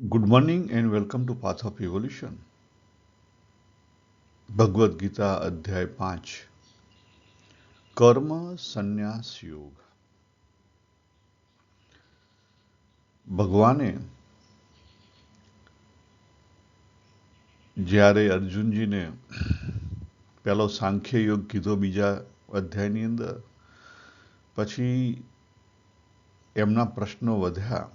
Good morning and welcome to Path of Evolution. Bhagavad Gita અધ્યાય 5 કર્મ સંન્યાસ યોગ. ભગવાને જ્યારે અર્જુનજીને પહેલો સાંખ્ય યોગ કીધો બીજા અધ્યાયની અંદર, પછી એમના પ્રશ્નો વધ્યા,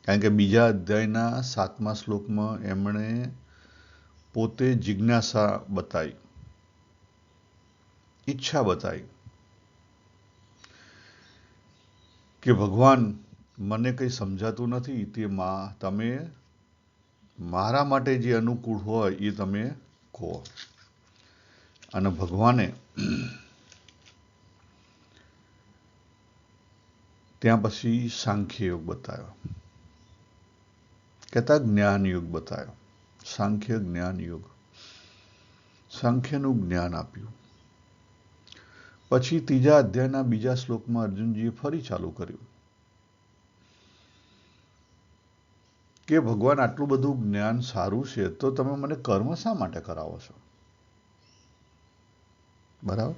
કારણ કે બીજા અધ્યાયના 7મા શ્લોકમાં એમણે પોતે જિજ્ઞાસા બતાવી, ઈચ્છા બતાવી કે ભગવાન મને કંઈ સમજાતું નથી, તમે મારા માટે જે અનુકૂળ હોય એ તમે કહો. અને ભગવાને ત્યાં પછી સાંખ્ય યોગ બતાવ્યો, કહેતા જ્ઞાન યોગ બતાવ્યો. સાંખ્ય જ્ઞાન યોગ, સાંખ્યનું જ્ઞાન આપ્યું. પછી ત્રીજા અધ્યાયના બીજા શ્લોકમાં અર્જુનજીએ ફરી ચાલુ કર્યું કે ભગવાન આટલું બધું જ્ઞાન સારું છે તો તમે મને કર્મ શા માટે કરાવો છો? બરાબર.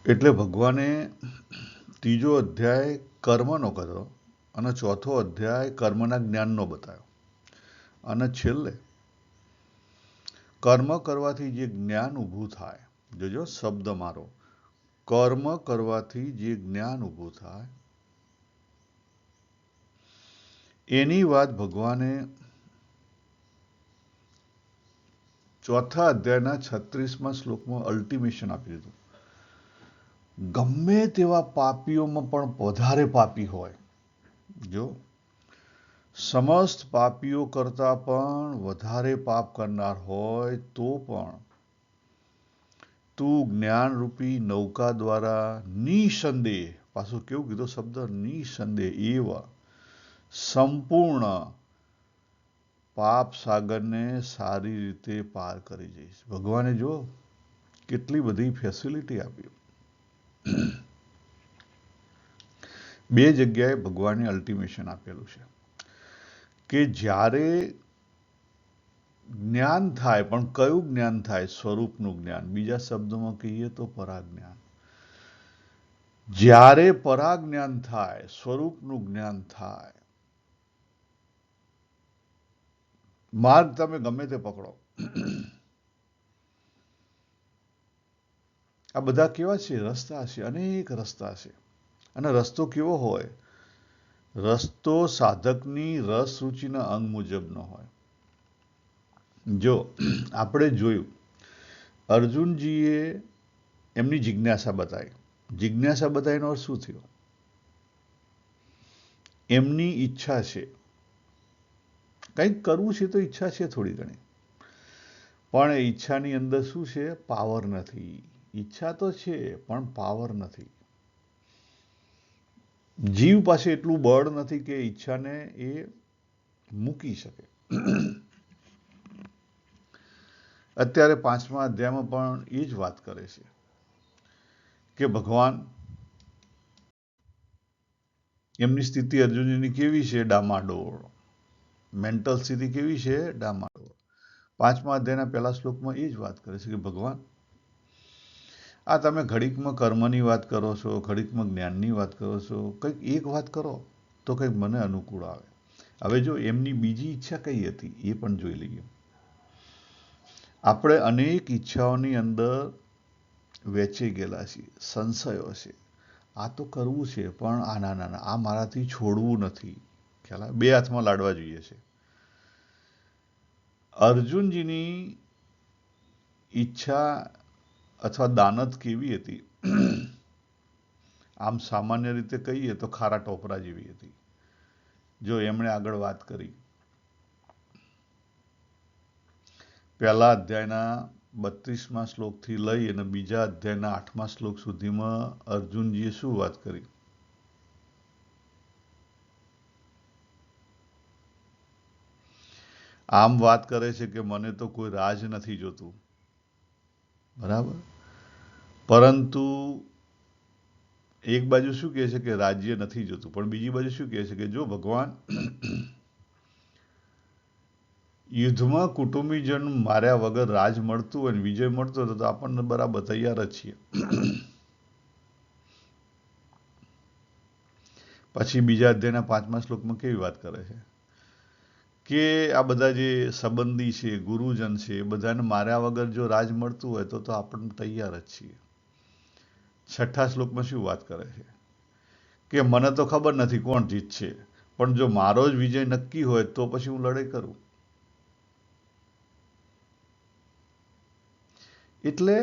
એટલે ભગવાને ત્રીજો અધ્યાય કર્મનો કર્યો અને ચોથો અધ્યાય કર્મના જ્ઞાનનો બતાવ્યો, અને છેલ્લે કર્મ કરવાથી જે જ્ઞાન ઊભું થાય, જોજો શબ્દ મારો, કર્મ કરવાથી જે જ્ઞાન ઊભું થાય એની વાત ભગવાને ચોથા અધ્યાયના 36મા શ્લોકમાં અલ્ટિમેશન આપી દીધું. ગમે તેવા પાપીઓમાં પણ વધારે પાપી હોય, જો સમસ્ત પાપીઓ કરતા પણ વધારે પાપ કરનાર હોય તો પણ તું જ્ઞાનરૂપી નૌકા દ્વારા નિસંદેહ, પાછું કેવું કીધો શબ્દ, નિસંદેહ એવા સંપૂર્ણ પાપ સાગરને સારી રીતે પાર કરી જઈશ. ભગવાને જો કેટલી બધી ફેસિલિટી આપી. બે જગ્યાએ ભગવાને અલ્ટિમેશન આપેલું છે કે જ્યારે જ્ઞાન થાય, પણ કયું જ્ઞાન થાય? સ્વરૂપનું જ્ઞાન, બીજા શબ્દોમાં કહીએ તો પરાજ્ઞાન. જ્યારે પરાજ્ઞાન થાય, સ્વરૂપનું જ્ઞાન થાય, માર્ગ તમે ગમે તે પકડો, આ બધા કેવા છે? રસ્તા છે, અનેક રસ્તા છે. અને રસ્તો કેવો હોય? રસ્તો સાધકની રસ રૂચિના અંગ મુજબનો હોય. જો આપણે જોયું, અર્જુનજીએ એમની જિજ્ઞાસા બતાવી. જિજ્ઞાસા બતાવીનો અર્થ શું થયો? એમની ઈચ્છા છે, કંઈક કરવું છે તો ઈચ્છા છે થોડી ઘણી, પણ એ ઈચ્છાની અંદર શું છે? પાવર નથી. ઈચ્છા તો છે પણ પાવર નથી. જીવ પાસે એટલું બળ નથી કે ઈચ્છાને એ મૂકી શકે. અત્યારે 5મા અધ્યાયમાં પણ એ જ વાત કરે છે કે ભગવાન, એમની સ્થિતિ અર્જુનજીની કેવી છે? ડામાડોળ. મેન્ટલ સ્થિતિ કેવી છે? ડામાડોળ. 5મા અધ્યાયના પહેલા શ્લોકમાં એ જ વાત કરે છે કે ભગવાન, આ તમે ઘડીકમાં કર્મની વાત કરો છો, ઘડીકમાં જ્ઞાનની વાત કરો છો, કંઈક એક વાત કરો તો કંઈક મને અનુકૂળ આવે. હવે જો એમની બીજી ઈચ્છા કઈ હતી એ પણ જોઈ લઈએ. આપણે અનેક ઈચ્છાઓની અંદર વેચાઈ ગયેલા છીએ, સંશયો છે. આ તો કરવું છે પણ આ ના, આ મારાથી છોડવું નથી. ખ્યાલ આવે? બે હાથમાં લાડવા જોઈએ છે. અર્જુનજીની ઈચ્છા અથવા દાનત કેવી હતી? આમ સામાન્ય રીતે કહીએ તો ખારા ટોપરા જેવી હતી. જો એમણે આગળ વાત કરી, પહેલા અધ્યાયના 32મા શ્લોકથી લઈ અને બીજા અધ્યાયના 8મા શ્લોક સુધીમાં અર્જુનજીએ શું વાત કરી? આમ વાત કરે છે કે મને તો કોઈ રાજ નથી જોતું, બરાબર, પરંતુ એક બાજુ શું કહે છે કે રાજ્ય નથી જોતું, પણ બીજી બાજુ શું કહે છે કે જો ભગવાન યુદ્ધમાં કુટુંબીજન માર્યા વગર રાજ મળતું હોય ને વિજય મળતો હોય તો આપણને બરાબર તૈયાર જ છીએ. પછી બીજા અધ્યાયના 5મા શ્લોકમાં કેવી વાત કરે છે કે આ બધા જે સંબંધી છે, ગુરુજન છે, એ બધાને માર્યા વગર જો રાજ મળતું હોય તો આપણે તૈયાર જ છીએ. 6ઠ્ઠા શ્લોકમાં શું વાત કરે છે કે મને તો ખબર નથી કોણ જીતશે, પણ જો મારો જ વિજય નક્કી હોય તો પછી હું લડાઈ કરું. એટલે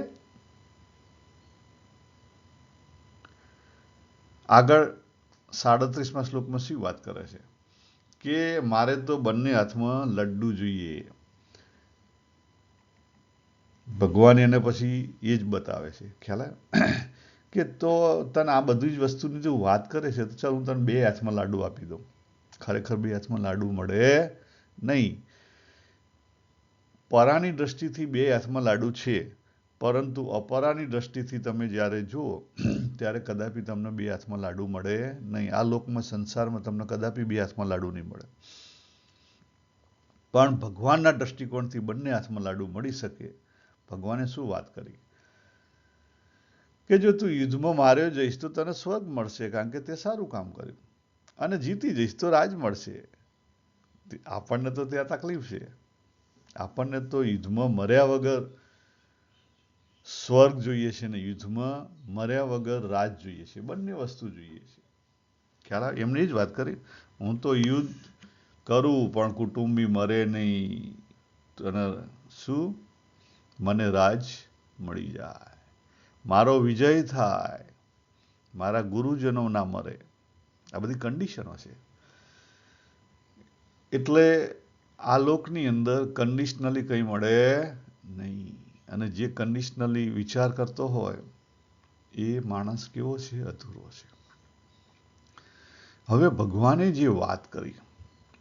આગળ 37મા શ્લોકમાં શું વાત કરે છે કે મારે તો બંને હાથમાં લડ્ડુ જોઈએ. ભગવાન એને પછી એ જ બતાવે છે, ખ્યાલ આવે કે તો તને આ બધી જ વસ્તુની જો વાત કરે છે તો ચાલ હું તને 2 હાથમાં લાડુ આપી દઉં. ખરેખર 2 હાથમાં લાડુ મળે નહીં. પરાની દ્રષ્ટિથી 2 હાથમાં લાડુ છે, પરંતુ અપરાની દ્રષ્ટિથી તમે જ્યારે જુઓ ત્યારે કદાપી તમને 2 હાથમાં લાડુ મળે નહીં. આ લોકમાં, સંસારમાં તમને કદાપી 2 હાથમાં લાડુ નહીં મળે. પણ ભગવાનના દ્રષ્ટિકોણથી બંને હાથમાં લાડુ મળી શકે. ભગવાને શું વાત કરી કે જો તું યુદ્ધમાં માર્યો જઈશ તો તને સ્વર્ગ મળશે, કારણ કે તે સારું કામ કર્યું, અને જીતી જઈશ તો રાજ મળશે. આપણને તો ત્યાં તકલીફ છે. આપણને તો યુદ્ધમાં મર્યા વગર સ્વર્ગ જોઈએ છે ને યુદ્ધમાં મર્યા વગર રાજ જોઈએ છે. બંને વસ્તુ જોઈએ છે. ખ્યાલ આવે? એમની જ વાત કરી, હું તો યુદ્ધ કરું પણ કુટુંબી મરે નહીં, અને શું મને રાજ મળી જાય, મારો વિજય થાય, મારા ગુરુજનો ના મરે. આ બધી કન્ડિશનો છે. એટલે આ લોકની અંદર કન્ડિશનલી કંઈ મળે નહીં. અને જે કન્ડિશનલી વિચાર કરતો હોય એ માણસ કેવો છે? અધૂરો છે. હવે ભગવાને જે વાત કરી,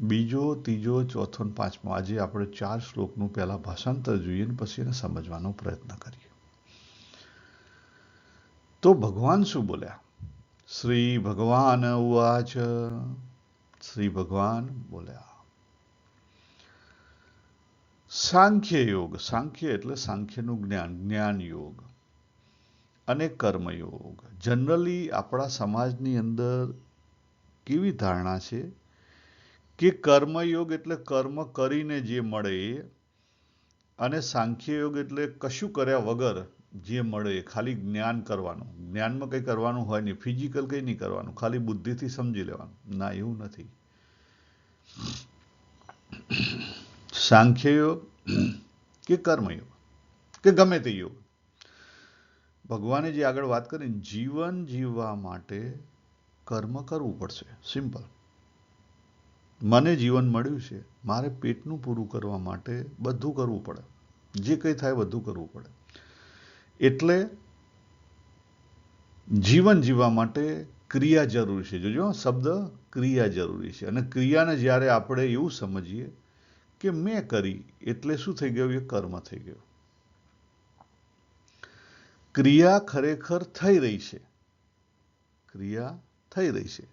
બીજો, ત્રીજો, ચોથો ને 5મો, આજે આપણે 4 શ્લોકનું પહેલા ભાષાંતર જોઈએ ને પછી એને સમજવાનો પ્રયત્ન કરીએ. તો ભગવાન શું બોલ્યા? શ્રી ભગવાન ઉવાચ. શ્રી ભગવાન બોલ્યા, સાંખ્ય યોગ, સાંખ્ય એટલે સાંખ્યનું જ્ઞાન, જ્ઞાન યોગ, અને કર્મયોગ. જનરલી આપણા સમાજની અંદર કેવી ધારણા છે કે કર્મયોગ એટલે કર્મ કરીને જે મળે, અને સાંખ્ય યોગ એટલે કશું કર્યા વગર જે મળે, ખાલી જ્ઞાન કરવાનું. જ્ઞાનમાં કંઈ કરવાનું હોય નહીં, ફિઝિકલ કંઈ નહીં કરવાનું, ખાલી બુદ્ધિથી સમજી લેવાનું. ના, એવું નથી. સાંખ્ય યોગ કે કર્મયોગ કે ગમે તે યોગ, ભગવાને જે આગળ વાત કરી, જીવન જીવવા માટે કર્મ કરવું પડશે. સિમ્પલ. મને જીવન મળ્યું છે, મારે પેટનું પૂરું કરવા માટે બધું કરવું પડે. જે કંઈ થાય બધું કરવું પડે. એટલે જીવન જીવવા માટે ક્રિયા જરૂરી છે. જોજો, શબ્દ ક્રિયા જરૂરી છે. અને ક્રિયાને જ્યારે આપણે એવું સમજીએ કે મેં કરી એટલે શું થઈ ગયું? એ કર્મ થઈ ગયું. ક્રિયા ખરેખર થઈ રહી છે, ક્રિયા થઈ રહી છે,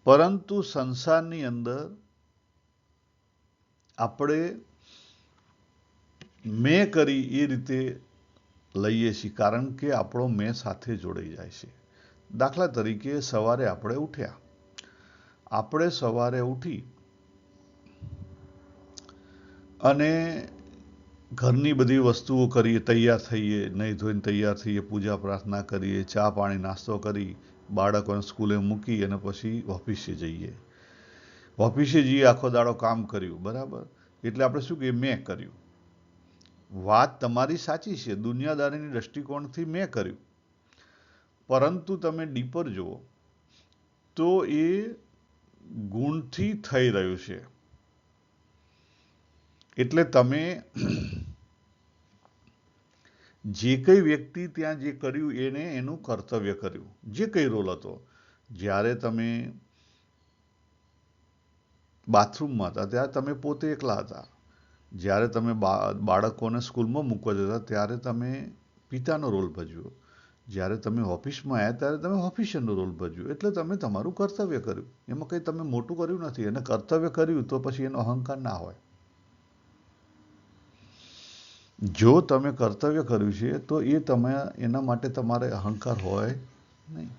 પરંતુ સંસારની અંદર આપણે મેં કરી એ રીતે લઈએ છીએ, કારણ કે આપણો મેં સાથે જોડાઈ જાય છે. દાખલા તરીકે સવારે આપણે ઉઠ્યા, આપણે સવારે ઉઠી અને ઘરની બધી વસ્તુઓ કરીએ, તૈયાર થઈએ, નહીં ધોઈને તૈયાર થઈએ, પૂજા પ્રાર્થના કરીએ, ચા પાણી નાસ્તો કરી, બાળકોને સ્કૂલે મૂકી અને પછી ઓફિસે જઈએ. ઓફિસે જઈએ, આખો દાડો કામ કર્યું, બરાબર? એટલે આપણે શું કહીએ? મેં કર્યું. વાત તમારી સાચી છે, દુનિયાદારીની દ્રષ્ટિકોણથી મેં કર્યું, પરંતુ તમે ડીપર જુઓ તો એ ગુણથી થઈ રહ્યું છે. એટલે તમે જે કંઈ વ્યક્તિ ત્યાં જે કર્યું એને એનું કર્તવ્ય કર્યું, જે કંઈ રોલ હતો. જ્યારે તમે બાથરૂમમાં હતા ત્યારે તમે પોતે એકલા હતા. જ્યારે તમે બાળકોને સ્કૂલમાં મૂકવા જતા ત્યારે તમે પિતાનો રોલ ભજવ્યો. જ્યારે તમે ઓફિસમાં આવ્યા ત્યારે તમે ઓફિસરનો રોલ ભજવ્યો, એટલે તમે તમારું કર્તવ્ય કર્યું. એમાં કંઈ તમે મોટું કર્યું નથી. અને કર્તવ્ય કર્યું તો પછી એનો અહંકાર ના હોય. જો તમે કર્તવ્ય કર્યું છે તો એના માટે તમારે અહંકાર હોય નહીં,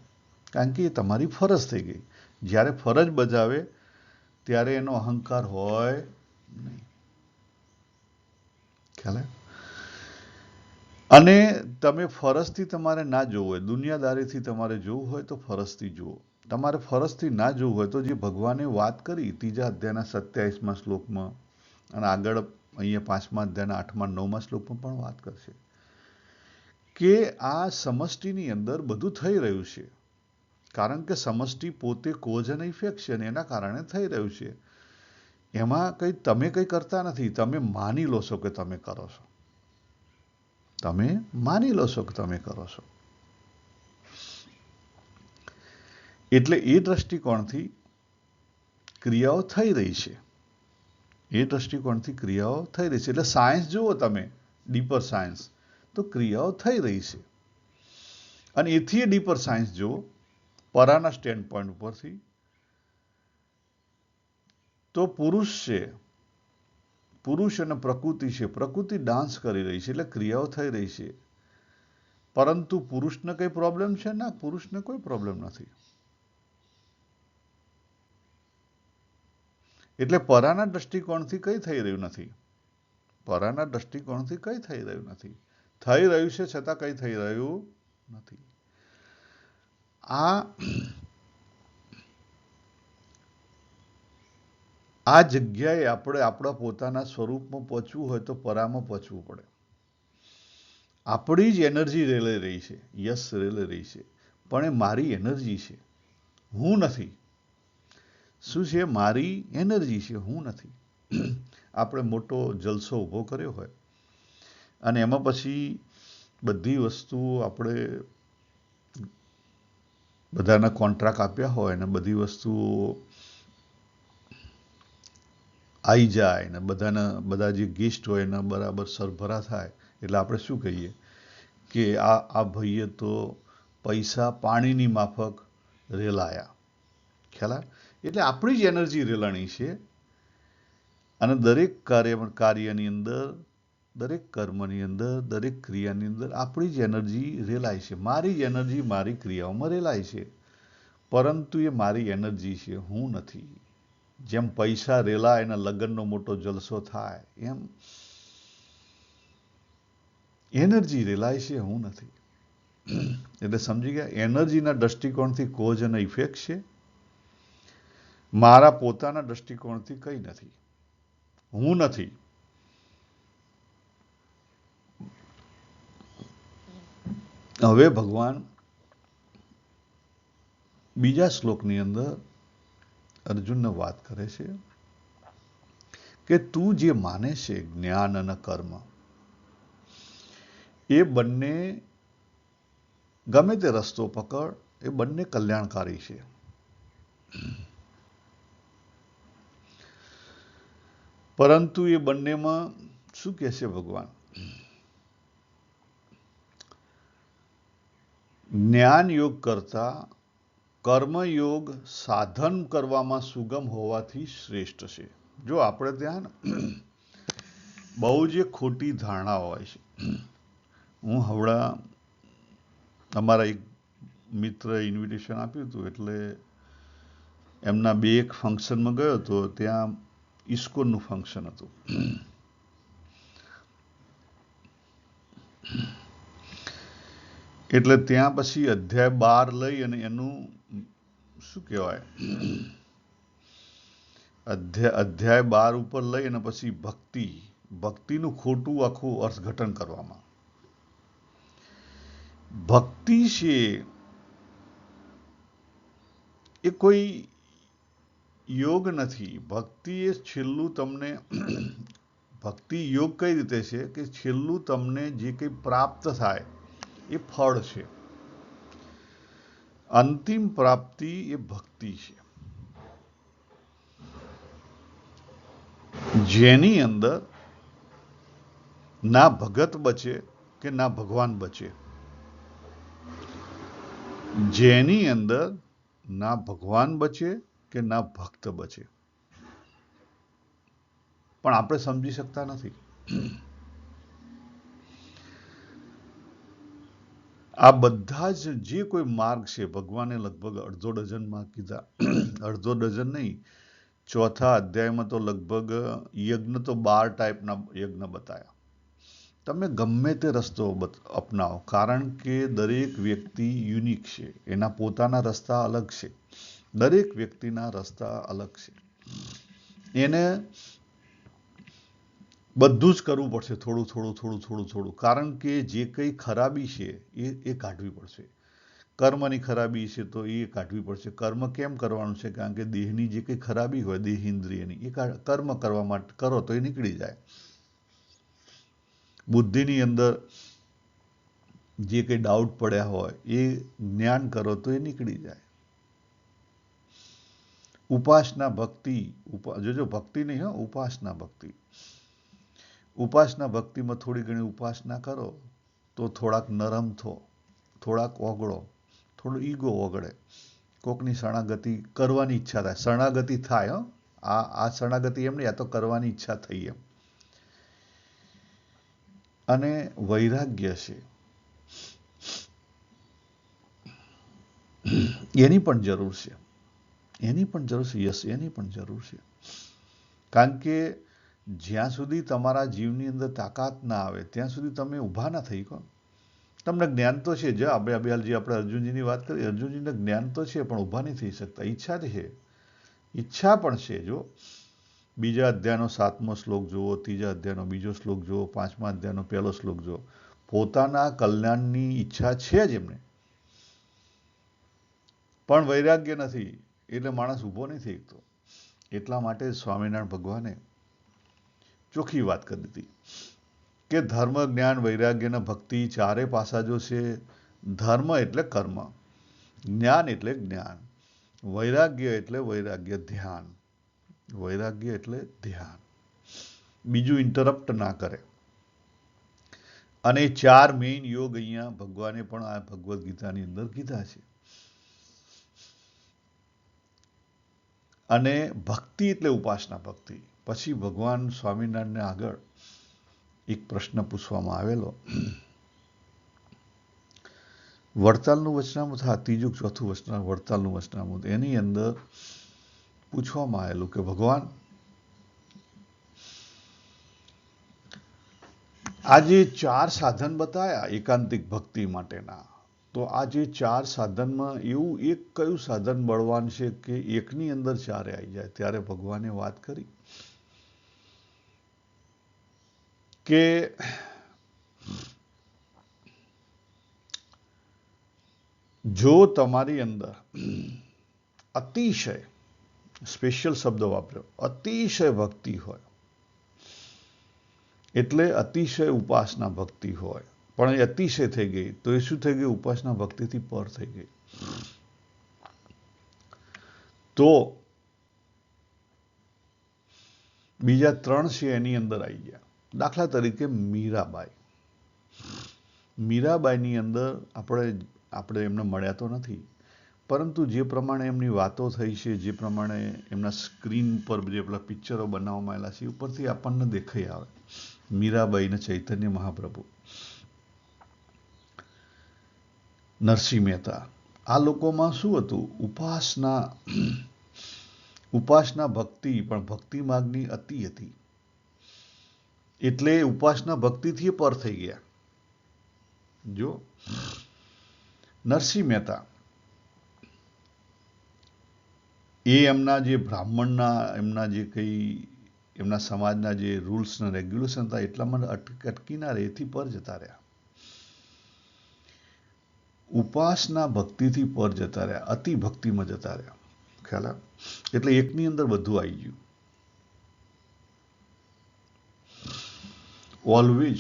કારણ કે એ તમારી ફરજ થઈ ગઈ. જ્યારે ફરજ બજાવે ત્યારે એનો અહંકાર હોય નહીં. ખ્યાલ આવે? અને તમે ફરજથી તમારે ના જોવું હોય, દુનિયાદારીથી તમારે જોવું હોય તો ફરજથી જુઓ. તમારે ફરજથી ના જોવું હોય તો જે ભગવાને વાત કરી 3 અધ્યાયના 27મા શ્લોકમાં, અને આગળ અહીંયા 5મા અધ્યાયના 8મા 9મા શ્લોકમાં પણ વાત કરશે કે આ સમષ્ટિની અંદર બધું થઈ રહ્યું છે, કારણ કે સમષ્ટિ પોતે કોઝ અને ઇફેક્ટ છે, અને એના કારણે થઈ રહ્યું છે. એમાં તમે કંઈ કરતા નથી. તમે માની લો છો કે તમે કરો છો. તમે માની લો છો કે તમે કરો છો. એટલે એ દ્રષ્ટિકોણથી ક્રિયાઓ થઈ રહી છે. એ દ્રષ્ટિકોણથી ક્રિયાઓ થઈ રહી છે. એટલે સાયન્સ જુઓ તમે, ડીપર સાયન્સ, તો ક્રિયાઓ થઈ રહી છે. અને એથી ડીપર સાયન્સ જુઓ પરાના સ્ટેન્ડ પોઈન્ટ ઉપરથી, તો પુરુષ છે, પુરુષ અને પ્રકૃતિ છે. પ્રકૃતિ ડાન્સ કરી રહી છે, એટલે ક્રિયાઓ થઈ રહી છે. પરંતુ પુરુષને કઈ પ્રોબ્લેમ છે? ના, પુરુષને કોઈ પ્રોબ્લેમ નથી. એટલે પરાના દ્રષ્ટિકોણથી કંઈ થઈ રહ્યું નથી. પરાના દ્રષ્ટિકોણથી કંઈ થઈ રહ્યું નથી. થઈ રહ્યું છે છતાં કંઈ થઈ રહ્યું નથી. આ જગ્યાએ આપણે આપણા પોતાના સ્વરૂપમાં પહોંચવું હોય તો પરામાં પહોંચવું પડે. આપણી જ એનર્જી રેલાઈ રહી છે, યસ રેલાઈ રહી છે, પણ એ મારી એનર્જી છે, હું નથી. શું છે? મારી એનર્જી છે, હું નથી. આપણે મોટો જલસો ઊભો કર્યો હોય અને એમાં પછી બધી વસ્તુઓ આપણે બધાના કોન્ટ્રાક્ટ આપ્યા હોય ને બધી વસ્તુઓ આવી જાય ને બધા જે ગેસ્ટ હોય એના બરાબર સરભરા થાય, એટલે આપણે શું કહીએ કે આ ભાઈએ તો પૈસા પાણીની માફક રેલાયા. ખ્યાલ આવે? એટલે આપણી જ એનર્જી રેલાણી છે. અને દરેક કાર્યની અંદર, દરેક કર્મની અંદર, દરેક ક્રિયાની અંદર આપણી જ એનર્જી રેલાય છે. મારી જ એનર્જી મારી ક્રિયાઓમાં રેલાય છે, પરંતુ એ મારી એનર્જી છે, હું નથી. જેમ પૈસા રેલાય અને લગ્નનો મોટો જલસો થાય, એમ એનર્જી રેલાય છે, હું નથી. એટલે સમજી ગયા? એનર્જીના દ્રષ્ટિકોણથી કોઝ અને ઇફેક્ટ છે. મારા પોતાના દ્રષ્ટિકોણથી કંઈ નથી, હું નથી. હવે ભગવાન બીજા શ્લોકની અંદર અર્જુનને વાત કરે છે કે તું જે માને છે જ્ઞાન અને કર્મ, એ બંને ગમે તે રસ્તો પકડ, એ બંને કલ્યાણકારી છે. પરંતુ એ બંનેમાં શું કહે છે ભગવાન? જ્ઞાન યોગ કરતા કર્મયોગ સાધન કરવામાં સુગમ હોવાથી શ્રેષ્ઠ છે. જો આપણે ત્યાં બહુ જ ખોટી ધારણા હોય છે. હું હમણાં અમારા એક મિત્ર ઇન્વિટેશન આપ્યું હતું, એટલે એમના 2 એક ફંક્શનમાં ગયો હતો. ત્યાં ઇસ્કોનનું ફંક્શન હતું. એટલે ત્યાં પછી અધ્યાય 12 લઈ અને એનું શું કહેવાય, અધ્યાય 12 ઉપર લઈ અને પછી ભક્તિનું ખોટું આખું અર્થઘટન કરવામાં. ભક્તિ છે એ કોઈ યોગ નથી. ભક્તિ એ છેલ્લું તમને ભક્તિ યોગ કઈ રીતે છે કે છેલ્લું તમને જે કંઈ પ્રાપ્ત થાય એ ફળ છે. અંતિમ પ્રાપ્તિ એ ભક્તિ છે, જેની અંદર ના ભગત બચે કે ના ભગવાન બચે. જેની અંદર ના ભગવાન બચે કે ના ભક્ત બચે, પણ આપણે સમજી શકતા નથી. આ બધા જ જે કોઈ માર્ગ છે, ભગવાને લગભગ અડધો ડઝનમાં કીધા. અડધો ડઝન નહીં, ચોથા અધ્યાયમાં તો લગભગ યજ્ઞ તો 12 ટાઈપના યજ્ઞ બતાવ્યા. તમે ગમે તે રસ્તો અપનાવો, કારણ કે દરેક વ્યક્તિ યુનિક છે, એના પોતાના રસ્તા અલગ છે. દરેક વ્યક્તિના રસ્તા અલગ છે. એને બધું જ કરવું પડશે, થોડું થોડું થોડું થોડું થોડું, કારણ કે જે કંઈ ખરાબી છે એ કાઢવી પડશે. કર્મની ખરાબી છે તો એ કાઢવી પડશે. કર્મ કેમ કરવાનું છે? કારણ કે દેહની જે કંઈ ખરાબી હોય, દેહ ઇન્દ્રિયની, એ કર્મ કરવા માટે કરો તો એ નીકળી જાય. બુદ્ધિની અંદર જે કંઈ ડાઉટ પડ્યા હોય એ જ્ઞાન કરો તો એ નીકળી જાય. ઉપાસના ભક્તિ, જોજો ભક્તિ નહીં હો, ઉપાસના ભક્તિ. ઉપાસના ભક્તિમાં થોડી ઘણી ઉપાસના કરો તો થોડાક નરમ થો, થોડાક ઓગળો, થોડો ઈગો ઓગળે, કોકની શરણાગતિ કરવાની ઈચ્છા થાય. શરણાગતિ થાય. આ શરણાગતિ એમ નહીં, આ તો કરવાની ઈચ્છા થઈ એમ. અને વૈરાગ્ય છે, એની પણ જરૂર છે. એની પણ જરૂર છે. યસ, એની પણ જરૂર છે. કારણ કે જ્યાં સુધી તમારા જીવની અંદર તાકાત ના આવે ત્યાં સુધી તમે ઊભા ના થઈ શકો. તમને જ્ઞાન તો છે, જે આપણે અર્જુનજીની વાત કરી, અર્જુનજીને જ્ઞાન તો છે, પણ ઊભા નહીં થઈ શકતા. ઈચ્છા છે, ઈચ્છા પણ છે. જો બીજા અધ્યાયનો 7મો શ્લોક જુઓ, ત્રીજા અધ્યાયનો 2જો શ્લોક જુઓ, 5મા અધ્યાયનો 1લો શ્લોક જુઓ. પોતાના કલ્યાણની ઈચ્છા છે જ એમને, પણ વૈરાગ્ય નથી, એટલે માણસ ઊભો નહીં થઈ શકતો. એટલા માટે સ્વામિનારાયણ ભગવાને ચોખ્ખી વાત કરી દીધી કે ધર્મ, જ્ઞાન, વૈરાગ્ય અને ભક્તિ ચારે પાસા જો છે. ધર્મ એટલે કર્મ, જ્ઞાન એટલે જ્ઞાન, વૈરાગ્ય એટલે વૈરાગ્ય, ધ્યાન. વૈરાગ્ય એટલે ધ્યાન, બીજું ઇન્ટરપ્ટ ના કરે. અને 4 મેઇન યોગ અહીંયા ભગવાને પણ આ ભગવદ્ ગીતાની અંદર કીધા છે. અને ભક્તિ એટલે ઉપાસના ભક્તિ. પછી ભગવાન સ્વામિનારાયણને આગળ એક પ્રશ્ન પૂછવામાં આવેલો. વડતાલનું વચનામૃત, હા, 3જું 4થું વડતાલનું વચનામૃત, એની અંદર પૂછવામાં આવેલું કે ભગવાન, આ જે 4 સાધન બતાવ્યા એકાંતિક ભક્તિ માટેના, તો આ જે 4 સાધનમાં એવું એક કયું સાધન બળવાન છે કે એકની અંદર 4 આવી જાય? ત્યારે ભગવાને વાત કરી કે જો તમારી અંદર અતિશય, સ્પેશિયલ શબ્દ વાપર્યો, અતિશય ભક્તિ હોય, એટલે અતિશય ઉપાસના ભક્તિ હોય, પણ એ અતિશય થઈ ગઈ તો એ શું થઈ ગઈ? ઉપાસના ભક્તિથી પર થઈ ગઈ. તો બીજા 3 છે એની અંદર આવી ગયા. દાખલા તરીકે મીરાબાઈ. મીરાબાઈની અંદર આપણે એમને મળ્યા તો નથી, પરંતુ જે પ્રમાણે એમની વાતો થઈ છે, જે પ્રમાણે એમના સ્ક્રીન પર જે પેલા પિક્ચરો બનાવવામાં આવેલા છે, ઉપરથી આપણને દેખાઈ આવે મીરાબાઈ ને ચૈતન્ય મહાપ્રભુ, નરસિંહ મહેતા. આ લોકોમાં શું હતું? ઉપાસના ભક્તિ, પણ ભક્તિ માર્ગની અતિ હતી, એટલે ઉપાસના ભક્તિથી પર થઈ ગયા. જો નરસિંહ મહેતા, એ એમના જે બ્રાહ્મણના, એમના જે કંઈ એમના સમાજના જે રૂલ્સ અને રેગ્યુલેશન હતા એટલામાં અટકી ના રહે, એથી પર જતા રહ્યા. ઉપાસના ભક્તિથી પર જતા રહ્યા, અતિ ભક્તિમાં જતા રહ્યા. ખ્યાલ આવે? એટલે એકની અંદર બધું આવી ગયું. ઓલવેજ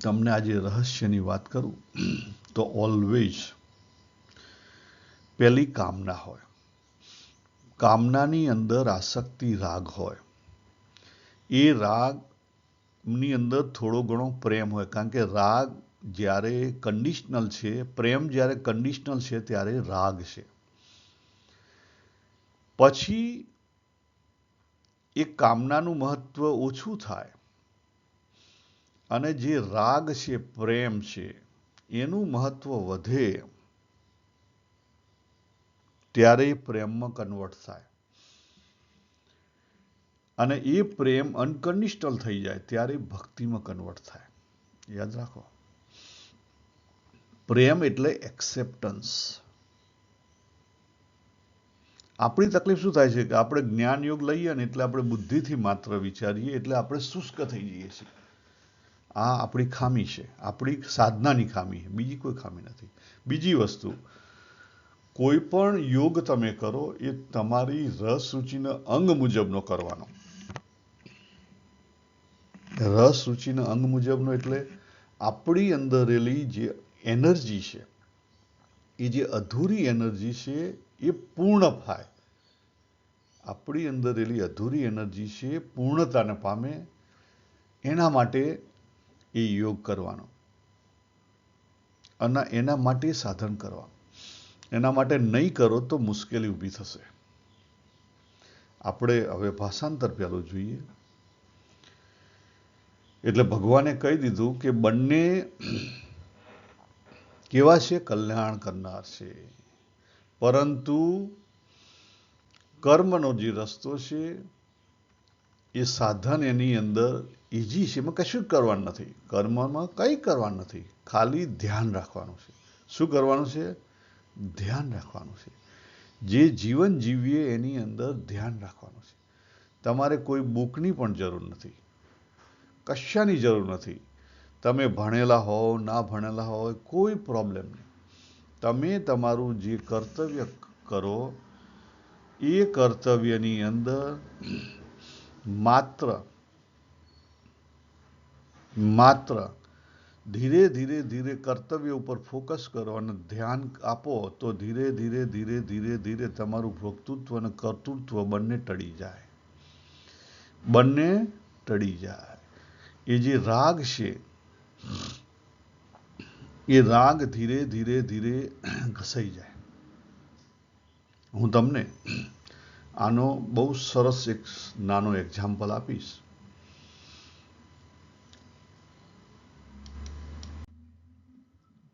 તમને આજે રહસ્યની વાત કરું તો ઓલવેજ પહેલી કામના હોય. કામનાની અંદર આસક્તિ, રાગ હોય. એ રાગની અંદર થોડો ઘણો પ્રેમ હોય, કારણ કે રાગ જ્યારે કન્ડિશનલ છે, પ્રેમ જ્યારે કન્ડિશનલ છે ત્યારે રાગ છે. પછી એ કામનાનું મહત્વ ઓછું થાય અને જે રાગ છે, પ્રેમ છે, એનું મહત્વ વધે ત્યારે એ પ્રેમમાં કન્વર્ટ થાય અને એ પ્રેમ અનકન્ડિશનલ થઈ જાય ત્યારે ભક્તિમાં કન્વર્ટ થાય. યાદ રાખો, પ્રેમ એટલે એક્સેપ્ટન્સ. આપણી તકલીફ શું થાય છે કે આપણે જ્ઞાન યોગ લઈએ ને એટલે આપણે બુદ્ધિથી માત્ર વિચારીએ એટલે આપણે શુષ્ક થઈ જઈએ છીએ. આ આપણી ખામી છે, આપણી સાધનાની ખામી, બીજી કોઈ ખામી નથી. બીજી વસ્તુ, કોઈ પણ યોગ તમે કરો એ તમારી રસ રુચિના અંગ મુજબનો કરવાનો. રસ રુચિના અંગ મુજબનો એટલે આપણી અંદર રહેલી જે એનર્જી છે, એ જે અધૂરી એનર્જી છે એ પૂર્ણ થાય. આપણી અંદર રહેલી અધૂરી એનર્જી છે પૂર્ણતાને પામે, એના માટે એ યોગ કરવાનો અને એના માટે સાધન કરવા. એના માટે નહીં કરો તો મુશ્કેલી ઊભી થશે. આપણે હવે ભાષાંતર પહેલું જોઈએ. એટલે ભગવાને કહી દીધું કે બંને કેવા છે? કલ્યાણ કરનાર છે. પરંતુ કર્મનો જે રસ્તો છે એ સાધન એની અંદર ઈજી છે, એમાં કશું જ કરવાનું નથી. કર્મમાં કંઈ કરવાનું નથી, ખાલી ધ્યાન રાખવાનું છે. શું કરવાનું છે? ધ્યાન રાખવાનું છે. જે જીવન જીવીએ એની અંદર ધ્યાન રાખવાનું છે. તમારે કોઈ બુકની પણ જરૂર નથી, કશાની જરૂર નથી. તમે ભણેલા હો, ના ભણેલા હોય, કોઈ પ્રોબ્લેમ નહીં. તમે તમારું જે કર્તવ્ય કરો એ કર્તવ્યની અંદર માત્ર ધીરે ધીરે ધીરે કર્તવ્ય ઉપર ફોકસ કરો અને ધ્યાન આપો તો ધીરે ધીરે ધીરે ધીરે ધીરે તમારું ભોક્તૃત્વ અને કર્તૃત્વ બંને ટળી જાય. બંને ટળી જાય. એ જે રાગ છે એ રાગ ધીરે ધીરે ધીરે ઘસાઈ જાય. હું તમને આનો બહુ સરસ એક નાનો એક્ઝામ્પલ આપીશ.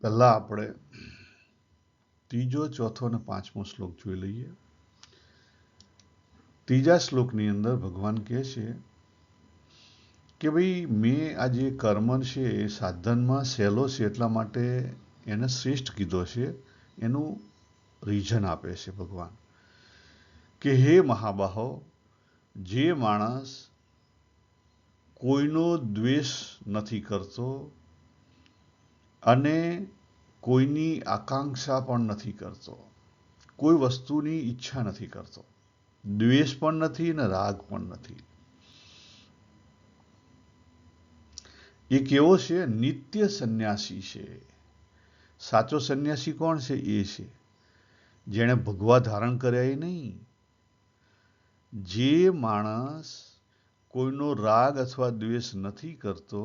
પહેલા આપણે ત્રીજો, ચોથો અને પાંચમો શ્લોક જોઈ લઈએ. ત્રીજા શ્લોકની અંદર ભગવાન કહે છે કે ભાઈ મેં આ જે કર્મ છે એ સાધનમાં સહેલો છે એટલા માટે એને શ્રેષ્ઠ કીધો છે. એનું રીઝન આપે છે ભગવાન કે હે મહાબાહો, જે માણસ કોઈનો દ્વેષ નથી કરતો અને કોઈની આકાંક્ષા પણ નથી કરતો, કોઈ વસ્તુની ઈચ્છા નથી કરતો, દ્વેષ પણ નથી અને રાગ પણ નથી, એ કેવો છે? નિત્ય સંન્યાસી છે. સાચો સંન્યાસી કોણ છે? એ છે જેણે ભગવા ધારણ કર્યા એ નહીં. જે માણસ કોઈનો રાગ અથવા દ્વેષ નથી કરતો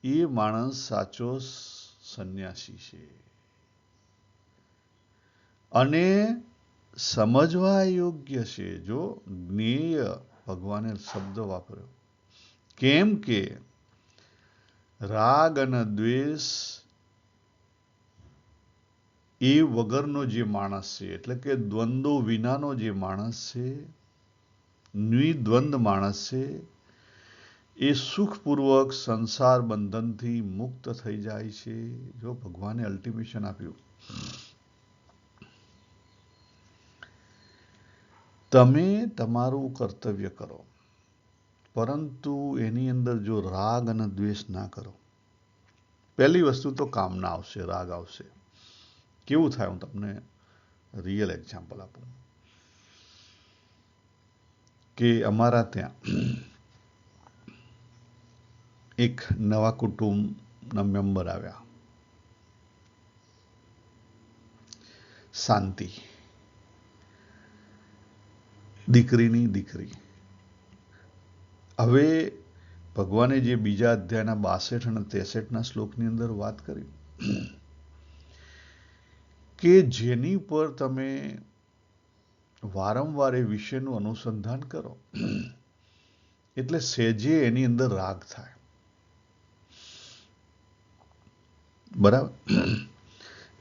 એ માણસ સાચો સંન્યાસી છે. અને સમજવા યોગ્ય છે. જો જ્ઞેય, ભગવાને શબ્દ વાપર્યો. કેમ કે રાગ અને દ્વેષ એ વગરનો જે માણસ છે, એટલે કે દ્વંદ્વો વિનાનો જે માણસ છે, નિર્દ્વંદ માણસ છે, એ સુખપૂર્વક સંસાર બંધનથી મુક્ત થઈ જાય છે. જો ભગવાને અલ્ટિમેશન આપ્યું, તમે તમારું કર્તવ્ય કરો, પરંતુ એની અંદર જો રાગ અને દ્વેષ ના કરો. પહેલી વસ્તુ તો કામના આવશે, રાગ આવશે. કેવું થાય? હું તમને રિયલ એક્ઝામ્પલ આપું કે અમારા ત્યાં એક નવા કુટુંબના મેમ્બર આવ્યા, શાંતિ, દીકરીની દીકરી. હવે ભગવાને જે બીજા અધ્યાયના 62 અને 63ના શ્લોકની અંદર વાત કરી કે જેની પર તમે વારંવાર એ વિષયનું અનુસંધાન કરો એટલે સહેજે એની અંદર રાગ થાય. બરાબર.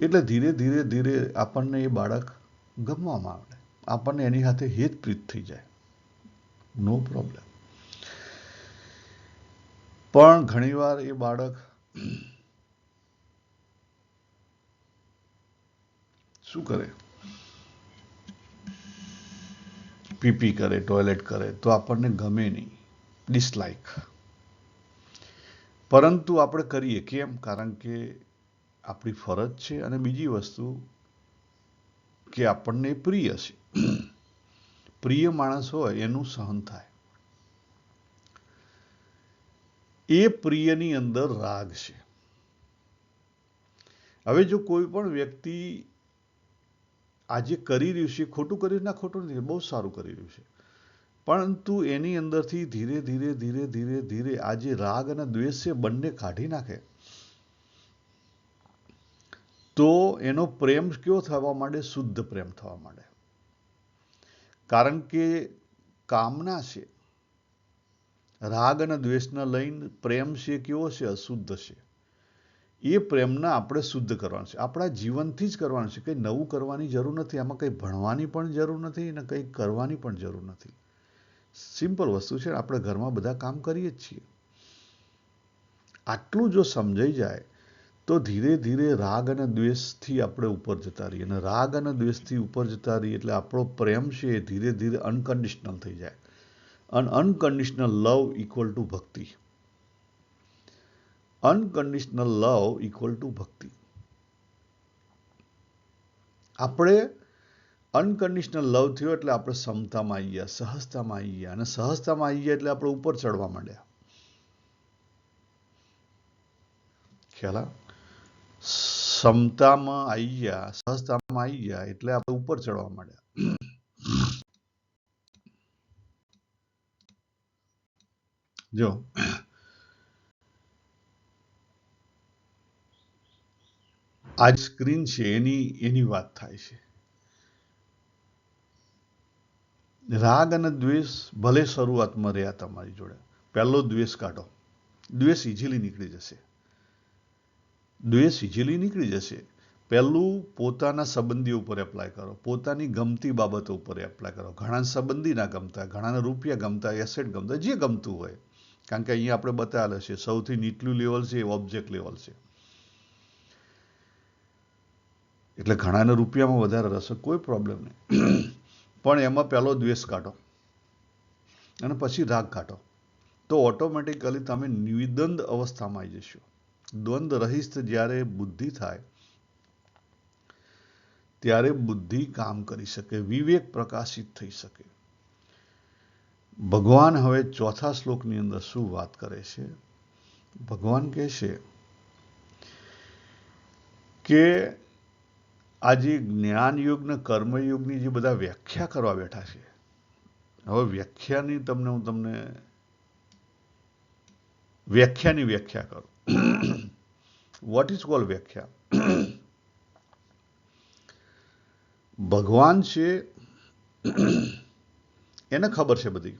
એટલે ધીરે ધીરે ધીરે આપણને એ બાળક ગમવામાં આવે, આપણને એની સાથે હિતપ્રીત થઈ જાય, નો પ્રોબ્લેમ. પણ ઘણીવાર એ બાળક શું કરે, પીપી કરે, ટોયલેટ કરે તો આપણને ગમે નહીં, ડિસલાઇક. પરંતુ આપણે કરીએ કેમ? કારણ કે આપણી ફરજ છે અને બીજી વસ્તુ કે આપણને પ્રિય છે. પ્રિય માણસ હોય એનું સહન થાય. એ પ્રિયની અંદર રાગ છે. હવે જો કોઈ પણ વ્યક્તિ આજે કરી રહ્યું છે, ખોટું કર્યું ના, ખોટું નથી, બહુ સારું કરી રહ્યું છે, પરંતુ એની અંદરથી ધીરે ધીરે ધીરે ધીરે ધીરે આજે રાગ અને દ્વેષ છે બંને કાઢી નાખે તો એનો પ્રેમ કેવો થવા માંડે? શુદ્ધ પ્રેમ થવા માંડે. કારણ કે કામના છે, રાગ અને દ્વેષના લઈને પ્રેમ છે કેવો છે? અશુદ્ધ છે. એ પ્રેમને આપણે શુદ્ધ કરવાનું છે, આપણા જીવનથી જ કરવાનું છે. કંઈ નવું કરવાની જરૂર નથી, આમાં કંઈ ભણવાની પણ જરૂર નથી અને કંઈ કરવાની પણ જરૂર નથી. સિમ્પલ વસ્તુ છે, આપણે ઘરમાં બધા કામ કરીએ જ છીએ. આટલું જો સમજાઈ જાય તો ધીરે ધીરે રાગ અને દ્વેષથી આપણે ઉપર જતા રહીએ, અને રાગ અને દ્વેષથી ઉપર જતા રહીએ એટલે આપણો પ્રેમ છે એ ધીરે ધીરે અનકન્ડિશનલ થઈ જાય. અને અનકન્ડિશનલ લવ ઇક્વલ ટુ ભક્તિ. અનકન્ડિશનલ લવ ઇક્વલ ટુ ભક્તિ. આપણે અનકન્ડિશનલ લવ થયો એટલે આપણે સમતામાં આવી ગયા, સહજતામાં આવી ગયા, અને સહજતામાં આવી ગયા એટલે આપણે ઉપર ચડવા માંડ્યા. ખ્યાલ? સમતામાં આવી ગયા, સહજતામાં આવી ગયા એટલે આપણે ઉપર ચડવા માંડ્યા. જો આજ સ્ક્રીન છે એની વાત થાય છે. રાગ અને દ્વેષ ભલે શરૂઆતમાં રહ્યા તમારી જોડે, પહેલો દ્વેષ કાઢો, દ્વેષ ઇઝીલી નીકળી જશે. દ્વેષ ઇઝીલી નીકળી જશે. પહેલું પોતાના સંબંધીઓ ઉપર એપ્લાય કરો, પોતાની ગમતી બાબતો ઉપર એપ્લાય કરો. ઘણા સંબંધી ના ગમતા, ઘણાને રૂપિયા ગમતા, એસેટ ગમતા, જે ગમતું હોય. કારણ કે અહીંયા આપણે બતાવેલા છે સૌથી નીચલું લેવલ છે એ ઓબ્જેક્ટ લેવલ છે. એટલે ઘણાને રૂપિયામાં વધારે રસ, કોઈ પ્રોબ્લેમ નહીં. પણ એમાં પહેલો દ્વેષ કાઢો અને પછી રાગ કાઢો તો ઓટોમેટિકલી તમે નિર્દ્વંદ અવસ્થામાં આવી જશો. દ્વંદ રહિત જ્યારે બુદ્ધિ થાય ત્યારે બુદ્ધિ કામ કરી શકે, વિવેક પ્રકાશિત થઈ શકે. ભગવાન હવે ચોથા શ્લોકની અંદર શું વાત કરે છે? ભગવાન કહે છે કે આજે જ્ઞાનયુગ ને કર્મયુગની જે બધા વ્યાખ્યા કરવા બેઠા છે, હવે વ્યાખ્યાની હું તમને વ્યાખ્યાની વ્યાખ્યા કરું. વોટ ઇઝ કોલ્ડ વ્યાખ્યા? ભગવાન છે એને ખબર છે બધી,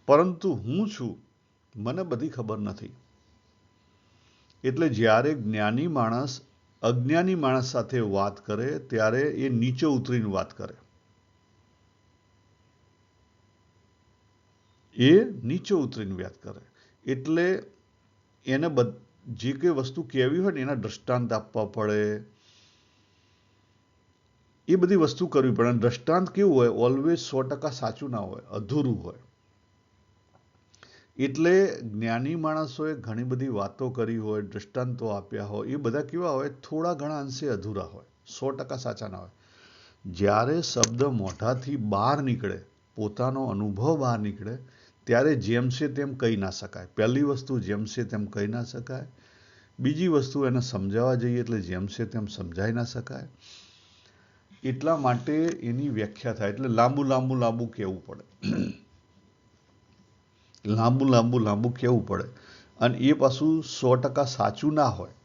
પરંતુ હું છું મને બધી ખબર નથી. એટલે જ્યારે જ્ઞાની માણસ અજ્ઞાની માણસ સાથે વાત કરે ત્યારે એ નીચે ઉતરીને વાત કરે. એ નીચે ઉતરીને વાત કરે એટલે એને જે કંઈ વસ્તુ કહેવી હોય ને એના દ્રષ્ટાંત આપવા પડે, એ બધી વસ્તુ કરવી પડે. દ્રષ્ટાંત કેવું હોય? ઓલવેઝ 100% સાચું ના હોય, અધૂરું હોય. એટલે જ્ઞાની માણસોએ ઘણી બધી વાતો કરી હોય, દ્રષ્ટાંતો આપ્યા હોય, એ બધા કેવા હોય? થોડા ઘણા અંશે અધૂરા હોય, 100% સાચા ના હોય. જ્યારે શબ્દ મોઢાથી બહાર નીકળે, પોતાનો અનુભવ બહાર નીકળે ત્યારે જેમ છે તેમ કહી ના શકાય. પહેલી વસ્તુ જેમ છે તેમ કહી ના શકાય. બીજી વસ્તુ એને સમજાવવા જઈએ એટલે જેમ છે તેમ સમજાઈ ના શકાય. એટલા માટે એની વ્યાખ્યા થાય એટલે લાંબુ કહેવું પડે. લાંબુ લાંબુ લાંબુ કહેવું પડે, અને એ પાછું 100% સાચું ના હોય,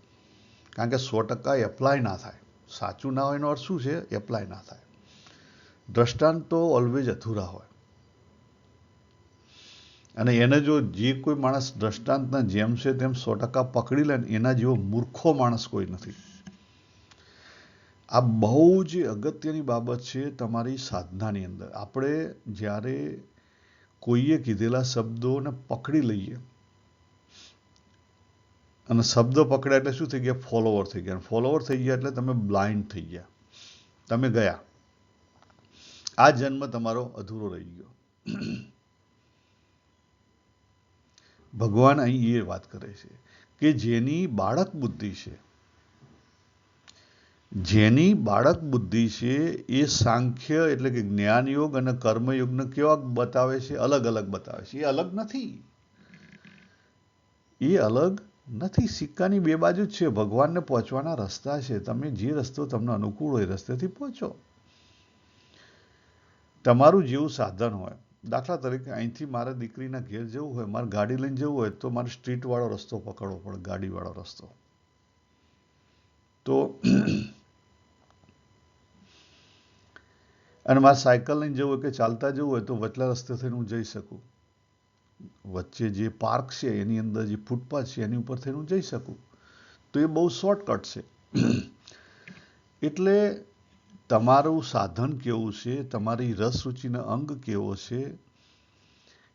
કારણ કે 100% એપ્લાય ના થાય. સાચું ના હોય એનો અર્થ શું છે? એપ્લાય ના થાય. દ્રષ્ટાંતો ઓલવેઝ અધૂરા હોય, અને એને જો જે કોઈ માણસ દ્રષ્ટાંતના જેમ છે તેમ 100% પકડી લે ને એના જેવો મૂર્ખો માણસ કોઈ નથી. આ બહુ જ અગત્યની બાબત છે તમારી સાધનાની અંદર. આપણે જ્યારે કોઈએ કીધેલા શબ્દોને પકડી લઈએ, અને શબ્દ પકડ્યા એટલે શું થઈ ગયા? ફોલોવર થઈ ગયા. ફોલોવર થઈ ગયા એટલે તમે બ્લાઇન્ડ થઈ ગયા, તમે ગયા. આ જન્મ તમારો અધૂરો રહી ગયો. ભગવાન અહીં એ વાત કરે છે કે જેની બાળક બુદ્ધિ છે, જેની બાળક બુદ્ધિ છે એ સાંખ્ય એટલે કે જ્ઞાન યોગ અને કર્મયોગને કેવા બતાવે છે? અલગ અલગ બતાવે છે. એ અલગ નથી, એ અલગ નથી. સિક્કાની બે બાજુ જ છે. ભગવાનને પહોંચવાના રસ્તા છે. તમે જે રસ્તો તમને અનુકૂળ હોય એ રસ્તેથી પહોંચો. તમારું જેવું સાધન હોય, દાખલા તરીકે અહીંથી મારે દીકરીના ઘેર જવું હોય, મારે ગાડી લઈને જવું હોય તો મારે સ્ટ્રીટવાળો રસ્તો પકડવો પડે, ગાડીવાળો રસ્તો. તો અને મારે સાયકલ લઈને જવું હોય કે ચાલતા જવું હોય તો વચલા રસ્તે થઈને હું જઈ શકું. વચ્ચે જે પાર્ક છે એની અંદર જે ફૂટપાથ છે એની ઉપર થઈને હું જઈ શકું. તો એ બહુ શોર્ટકટ છે. એટલે તમારું સાધન કેવું છે, તમારી રસ રુચિનો અંગ કેવો છે,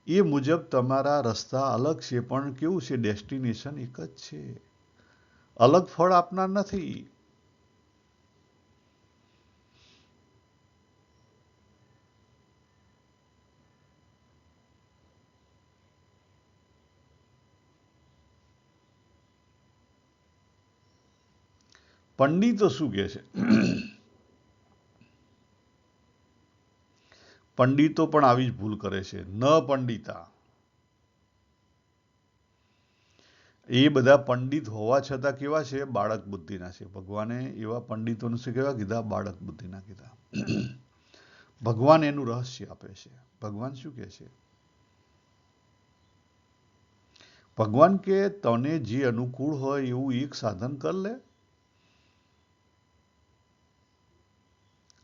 એ મુજબ તમારા રસ્તા અલગ છે, પણ કેવું છે? ડેસ્ટિનેશન એક જ છે. અલગ ફળ આપનાર નથી. પંડિતો શું કહે છે? પંડિતો પણ આવી જ ભૂલ કરે છે. ન પંડિતા. એ બધા પંડિત હોવા છતાં કેવા છે? બાળક બુદ્ધિના છે. ભગવાને એવા પંડિતોને શું કેવા કીધા? બાળક બુદ્ધિના કીધા. ભગવાન એનું રહસ્ય આપે છે. ભગવાન શું કહે છે? ભગવાન કે તને જે અનુકૂળ હોય એવું એક સાધન કર લે,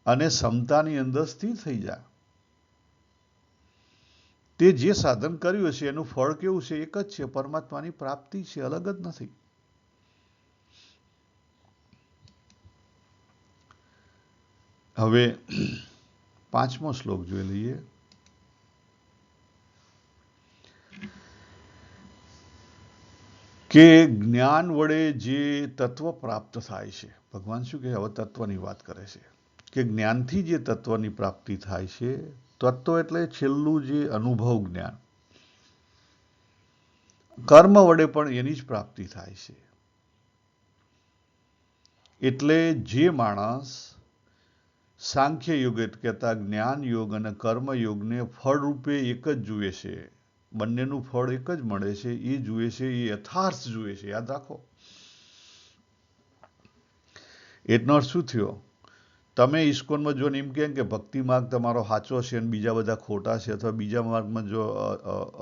અને ક્ષમતાની અંદર સ્થિર થઈ જા. તે જે સાધન કર્યું છે એનું ફળ કેવું છે? એક જ છે, પરમાત્માની પ્રાપ્તિ છે, અલગ જ નથી. હવે 5મો શ્લોક જોઈ લઈએ. કે જ્ઞાન વડે જે તત્વ પ્રાપ્ત થાય છે, ભગવાન શું કહે? હવે તત્વની વાત કરે છે કે જ્ઞાનથી જે તત્વની પ્રાપ્તિ થાય છે, તત્વ એટલે છેલ્લું જે અનુભવ જ્ઞાન, કર્મ વડે પણ એની જ પ્રાપ્તિ થાય છે. એટલે જે માણસ સાંખ્ય યોગ કહેતા જ્ઞાન યોગ અને કર્મયોગને ફળ રૂપે એક જ જુએ છે, બંનેનું ફળ એક જ મળે છે, એ જુએ છે, એ યથાર્થ જુએ છે. યાદ રાખો, એનો અર્થ શું થયો? તમે ઇસ્કોનમાં જો એમ કહે કે ભક્તિ માર્ગ તમારો સાચો છે અને બીજા બધા ખોટા છે, અથવા બીજા માર્ગમાં જો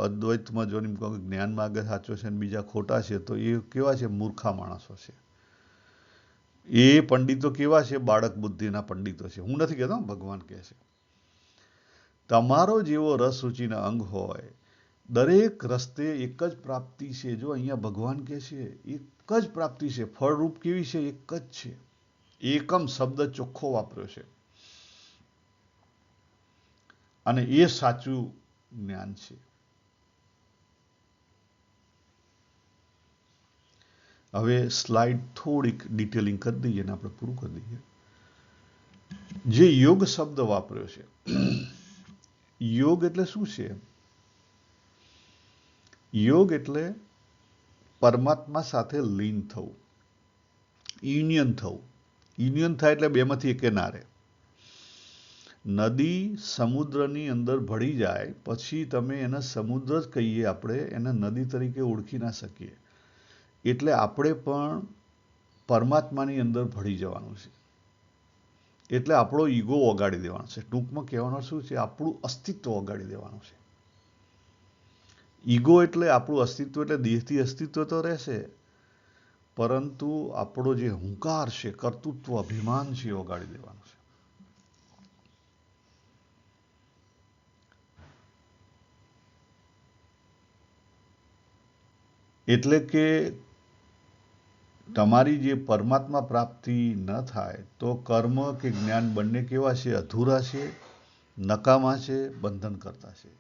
અદ્વૈતમાં જો એમ કહો કે જ્ઞાન માર્ગ સાચો છે અને બીજા ખોટા છે, તો એ કેવા છે? મૂર્ખા માણસો છે. એ પંડિતો કેવા છે? બાળક બુદ્ધિના પંડિતો છે. હું નથી કહેતો, ભગવાન કહે છે. તમારો જેવો રસ રુચિના અંગ હોય, દરેક રસ્તે એક જ પ્રાપ્તિ છે. જો અહીંયા ભગવાન કહે છે એક જ પ્રાપ્તિ છે. ફળરૂપ કેવી છે? એક જ છે. એકમ શબ્દ ચોખ્ખો વાપર્યો છે, અને એ સાચું જ્ઞાન છે. હવે સ્લાઇડ થોડીક ડિટેલિંગ કરી દઈએ અને આપણે પૂરું કરી દઈએ. જે યોગ શબ્દ વાપર્યો છે, યોગ એટલે શું છે? યોગ એટલે પરમાત્મા સાથે લીન થવું, યુનિયન થવું. યુનિયન થાય એટલે બેમાંથી એકે ના રહે. નદી સમુદ્રની અંદર ભળી જાય પછી તમે એને સમુદ્ર જ કહીએ, આપણે એને નદી તરીકે ઓળખી ના શકીએ. એટલે આપણે પણ પરમાત્માની અંદર ભળી જવાનું છે. એટલે આપણો ઈગો ઓગાળી દેવાનો છે. ટૂંકમાં કહેવાનું શું છે? આપણું અસ્તિત્વ ઓગાળી દેવાનું છે. ઈગો એટલે આપણું અસ્તિત્વ, એટલે દેહથી અસ્તિત્વ તો રહેશે, પરંતુ આપણો જે હુંકાર છે, કર્તૃત્વ, અભિમાન છે, એ ઓગાળી દેવાનું છે. એટલે કે તમારી જે પરમાત્મા પ્રાપ્તિ ન થાય તો કર્મ કે જ્ઞાન બંને કેવા છે? અધૂરા છે, નકામા છે, બંધન કરતા છે.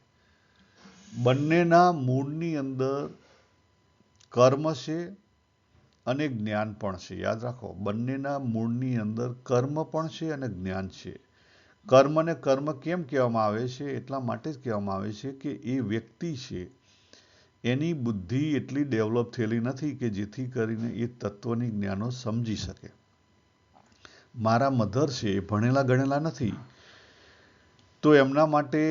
બંનેના મૂળની અંદર કર્મ છે અને જ્ઞાન પણ છે. યાદ રાખો, બંનેના મૂળની અંદર કર્મ પણ છે અને જ્ઞાન છે. કર્મને કર્મ કેમ કહેવામાં આવે છે? એટલા માટે જ કહેવામાં આવે છે કે એ વ્યક્તિ છે, એની બુદ્ધિ એટલી ડેવલપ થયેલી નથી કે જેથી કરીને એ તત્વની જ્ઞાનો સમજી શકે. મારા મધર છે, એ ભણેલા ગણેલા નથી, તો એમના માટે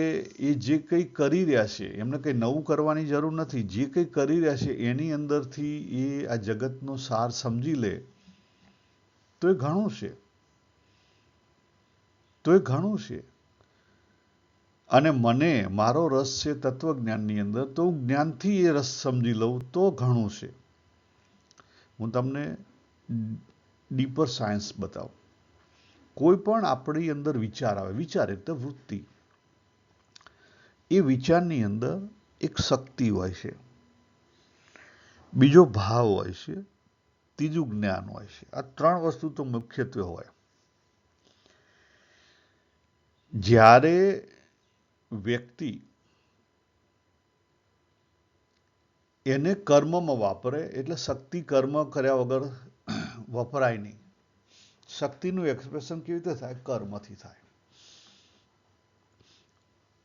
એ જે કંઈ કરી રહ્યા છે, એમને કંઈ નવું કરવાની જરૂર નથી. જે કંઈ કરી રહ્યા છે એની અંદરથી એ આ જગતનો સાર સમજી લે તો એ ઘણું છે. અને મને મારો રસ છે તત્વજ્ઞાનની અંદર, તો હું જ્ઞાનથી એ રસ સમજી લઉં તો ઘણું છે. હું તમને ડીપર સાયન્સ બતાવું. કોઈ પણ આપણી અંદર વિચાર આવે, વિચાર એટલે વૃત્તિ, એ વિચારની અંદર એક શક્તિ હોય છે, બીજો ભાવ હોય છે, ત્રીજું જ્ઞાન હોય છે. આ ત્રણ વસ્તુ તો મુખ્યત્વે હોય. જ્યારે વ્યક્તિ એને કર્મમાં વાપરે, એટલે શક્તિ કર્મ કર્યા વગર વપરાય નહીં. શક્તિનું એક્સપ્રેશન કેવી રીતે થાય? કર્મથી થાય.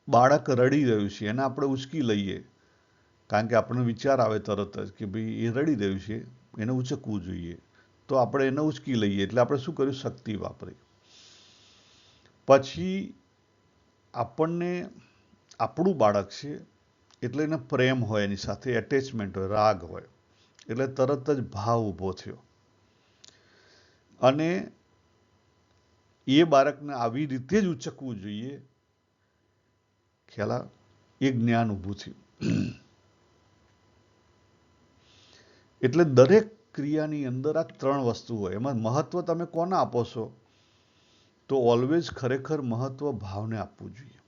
બાળક રડી રહ્યું છે, એને આપણે ઉચકી લઈએ, કારણ કે આપણને વિચાર આવે તરત જ કે ભાઈ એ રડી રહ્યું છે, એને ઉચકવું જોઈએ, તો આપણે એને ઉચકી લઈએ. એટલે આપણે શું કર્યું? શક્તિ વાપરી. પછી આપણને આપણું બાળક છે એટલે એને પ્રેમ હોય, એની સાથે એટેચમેન્ટ હોય, રાગ હોય, એટલે તરત જ ભાવ ઊભો થયો. અને એ બાળકને આવી રીતે જ ઉચકવું જોઈએ, ખ્યાલ આવે? એ જ્ઞાન ઊભું થયું. એટલે દરેક ક્રિયાની અંદર આ ત્રણ વસ્તુ હોય. એમાં મહત્વ તમે કોને આપો છો? તો ઓલવેઝ ખરેખર મહત્વ ભાવને આપવું જોઈએ.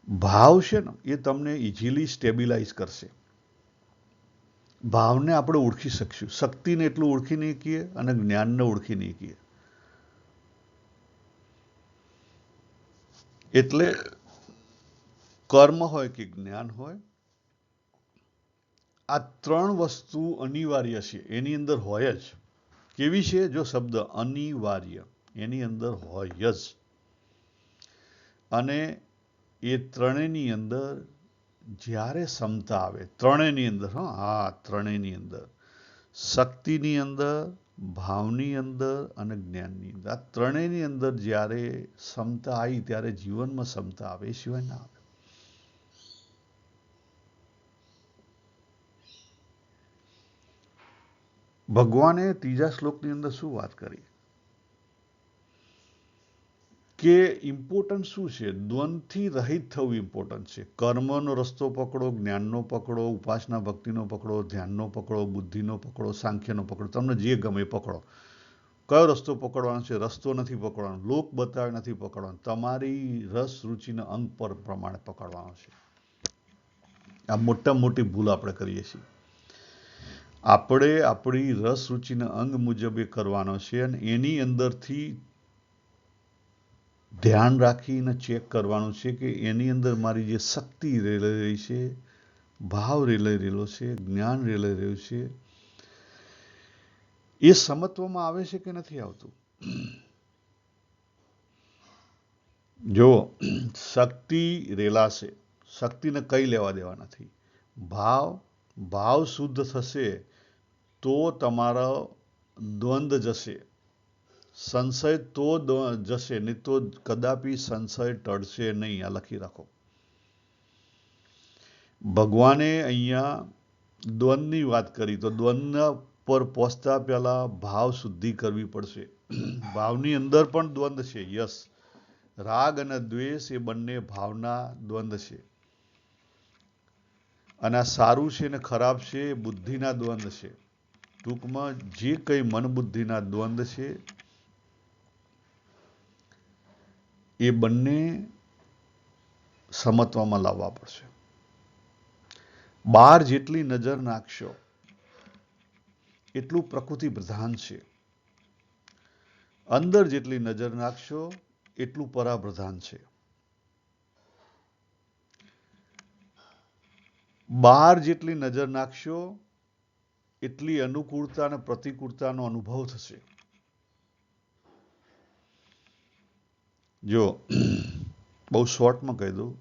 ભાવ છે ને એ તમને ઇઝીલી સ્ટેબિલાઇઝ કરશે. ભાવને આપણે ઓળખી શકશું. શક્તિને એટલું ઓળખી નહીં કીએ અને જ્ઞાનને ઓળખી નહીં કીએ. એટલે કર્મ હોય કે જ્ઞાન હોય, આ ત્રણ વસ્તુ અનિવાર્ય છે, એની અંદર હોય જ. કેવી છે? જો શબ્દ અનિવાર્ય, એની અંદર હોય જ. અને એ ત્રણેયની અંદર જ્યારે સમતા આવે, ત્રણેયની અંદર, ત્રણેયની અંદર, શક્તિની અંદર, ભાવની અંદર અને જ્ઞાનની અંદર, આ ત્રણેયની અંદર જ્યારે સમતા આવી ત્યારે જીવનમાં સમતા આવે, એ સિવાય ના આવે. ભગવાને ત્રીજા શ્લોકની અંદર શું વાત કરી? કે ઇમ્પોર્ટન્ટ શું છે? દ્વંદથી રહિત થવું ઇમ્પોર્ટન્ટ છે. કર્મનો રસ્તો પકડો, જ્ઞાનનો પકડો, ઉપાસના ભક્તિનો પકડો, ધ્યાનનો પકડો, બુદ્ધિનો પકડો, સાંખ્યનો પકડો, તમને જે ગમે પકડો. કયો રસ્તો પકડવાનો છે? રસ્તો નથી પકડવાનો, લોક બતાવે નથી પકડવાનો, તમારી રસ રુચિના અંગ પર પ્રમાણે પકડવાનો છે. આ મોટા મોટી ભૂલ આપણે કરીએ છીએ. આપણે આપણી રસ રુચિના અંગ મુજબ એ કરવાનો છે અને એની અંદરથી ધ્યાન રાખીને ચેક કરવાનું છે કે એની અંદર મારી જે શક્તિ રેલાઈ રહી છે, ભાવ રેલાઈ રહેલો છે, જ્ઞાન રેલાઈ રહ્યું છે, એ સમત્વમાં આવે છે કે નથી આવતું. જો શક્તિ રેલાશે, શક્તિને કઈ લેવા દેવા નથી. ભાવ શુદ્ધ થશે તો તમારો દ્વંદ જશે, સંશય તો જશે, નહીં તો કદાપી સંશય ટળશે નહીં. આ લખી રાખો. ભગવાને અહીંયા દ્વંદની વાત કરી, તો દ્વંદ પર પહોંચતા પહેલા ભાવ શુદ્ધિ કરવી પડશે. ભાવની અંદર પણ દ્વંદ છે. યસ, રાગ અને દ્વેષ એ બંને ભાવના દ્વંદ છે. અને આ સારું છે ને ખરાબ છે એ બુદ્ધિના દ્વંદ છે. ટૂંકમાં જે કંઈ મન બુદ્ધિના દ્વંદ છે એ બંને સમત્વમાં લાવવા પડશે. બહાર જેટલી નજર નાખશો એટલું પ્રકૃતિ પ્રધાન છે, અંદર જેટલી નજર નાખશો એટલું પરાપ્રધાન છે. બહાર જેટલી નજર નાખશો એટલી અનુકૂળતા અને પ્રતિકૂળતાનો અનુભવ થશે. જો બહુ શોર્ટમાં કહી દઉં,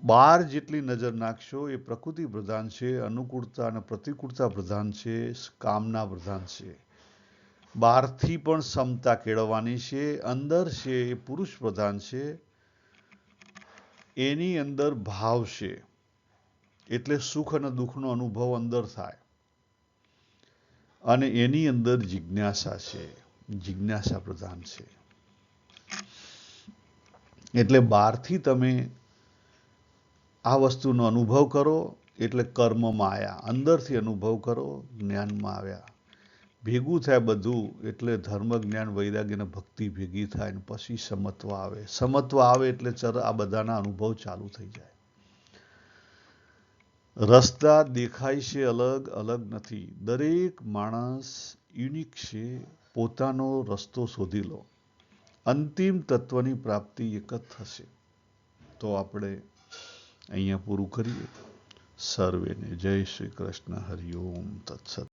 બહાર જેટલી નજર નાખશો એ પ્રકૃતિ પ્રધાન છે, અનુકૂળતા અને પ્રતિકૂળતા પ્રધાન છે, કામના પ્રધાન છે. બહારથી પણ સમતા કેળવવાની છે, અંદર છે એ પુરુષ પ્રધાન છે, એની અંદર ભાવ છે, એટલે સુખ અને દુઃખનો અનુભવ અંદર થાય. અને એની અંદર જિજ્ઞાસા છે, જિજ્ઞાસા પ્રધાન છે. એટલે બહારથી તમે આ વસ્તુનો અનુભવ કરો એટલે કર્મમાં આવ્યા, અંદરથી અનુભવ કરો જ્ઞાનમાં આવ્યા. ભેગું થાય બધું એટલે ધર્મ, જ્ઞાન, વૈરાગ્ય અને ભક્તિ ભેગી થાય ને પછી સમત્વ આવે. સમત્વ આવે એટલે આ બધાના અનુભવ ચાલુ થઈ જાય. રસ્તા દેખાય છે અલગ અલગ નથી. દરેક માણસ યુનિક છે. પોતાનો રસ્તો શોધી લો, અંતિમ તત્વની પ્રાપ્તિ એક જ થશે. તો આપણે અહીંયા પૂરું કરીએ. સર્વેને જય શ્રી કૃષ્ણ. હરિ ઓમ તત્સત.